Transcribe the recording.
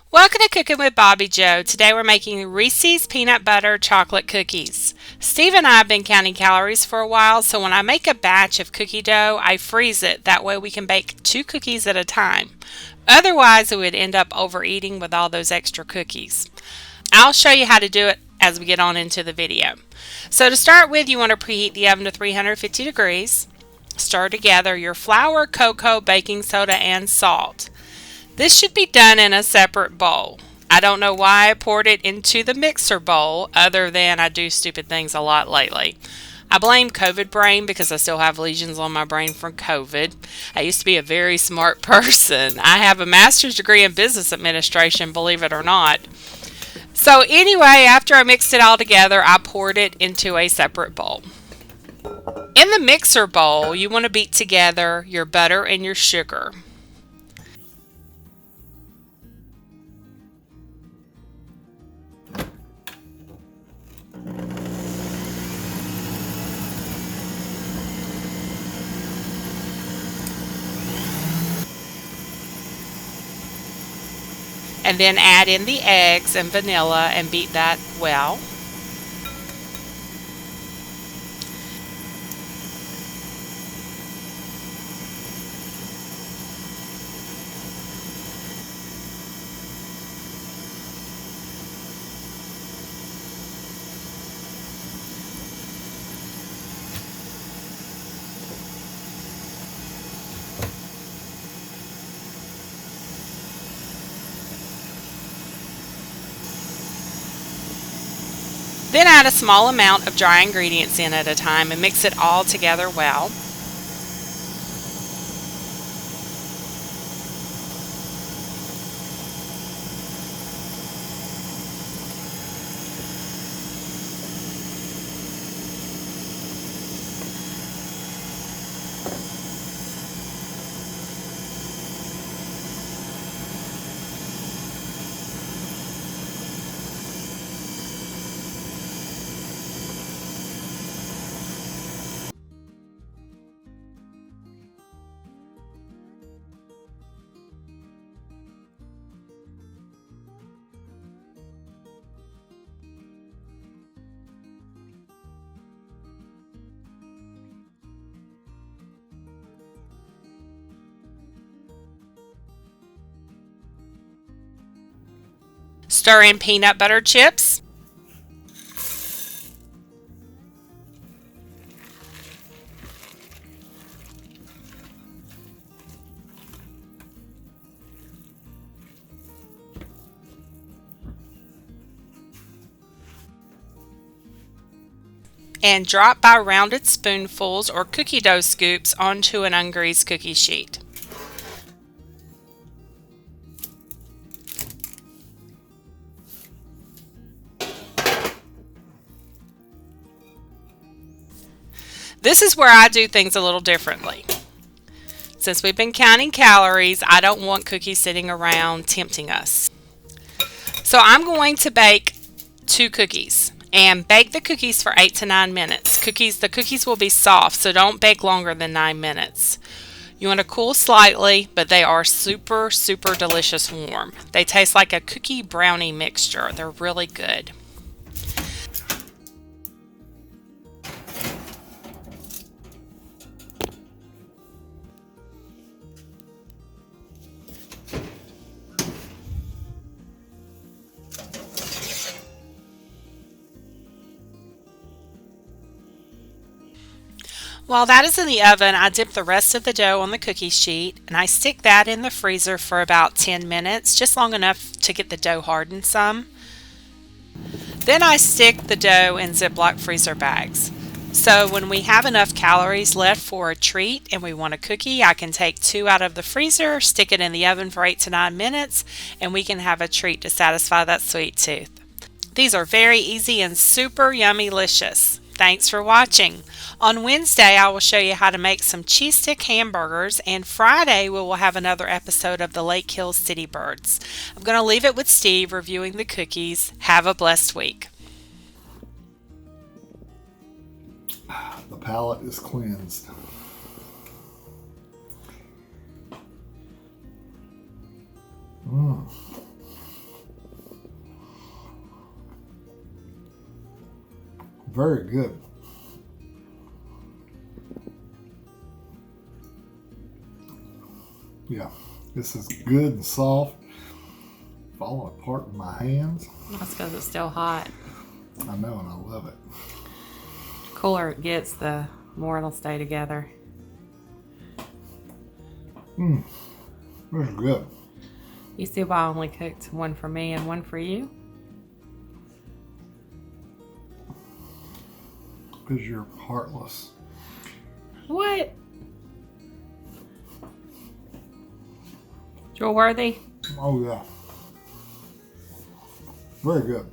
Welcome to Cooking with Bobby Joe. Today we're making Reese's peanut butter chocolate cookies. Steve and I have been counting calories for a while, so when I make a batch of cookie dough, I freeze it. That way we can bake 2 cookies at a time. Otherwise, it would end up overeating with all those extra cookies. I'll show you how to do it as we get on into the video. So to start with, you want to preheat the oven to 350 degrees. Stir together your flour, cocoa, baking soda, and salt. This should be done in a separate bowl. I don't know why I poured it into the mixer bowl other than I do stupid things a lot lately. I blame COVID brain because I still have lesions on my brain from COVID. I used to be a very smart person. I have a master's degree in business administration, believe it or not. So anyway, after I mixed it all together, I poured it into a separate bowl. In the mixer bowl, you want to beat together your butter and your sugar. And then add in the eggs and vanilla and beat that well. Then add a small amount of dry ingredients in at a time and mix it all together well. Stir in peanut butter chips. And drop by rounded spoonfuls or cookie dough scoops onto an ungreased cookie sheet. This is where I do things a little differently. Since we've been counting calories, I don't want cookies sitting around tempting us. So I'm going to bake 2 cookies and bake the cookies for 8 to 9 minutes. The cookies will be soft, so don't bake longer than 9 minutes. You want to cool slightly, but they are super, super delicious warm. They taste like a cookie brownie mixture. They're really good. While that is in the oven, I dip the rest of the dough on the cookie sheet and I stick that in the freezer for about 10 minutes, just long enough to get the dough hardened some. Then I stick the dough in Ziploc freezer bags. So when we have enough calories left for a treat and we want a cookie, I can take 2 out of the freezer, stick it in the oven for 8 to 9 minutes, and we can have a treat to satisfy that sweet tooth. These are very easy and super yummy-licious. Thanks for watching. On Wednesday, I will show you how to make some cheese stick hamburgers, and Friday we will have another episode of the Lake Hills City Birds. I'm going to leave it with Steve reviewing the cookies. Have a blessed week. The palate is cleansed. very good. Yeah, this is good and soft. Falling apart in my hands. That's because it's still hot. I know, and I love it. The cooler it gets, the more it'll stay together. This is good. You see why I only cooked one for me and one for you? Because you're heartless. What? Jewel worthy? Oh, yeah. Very good.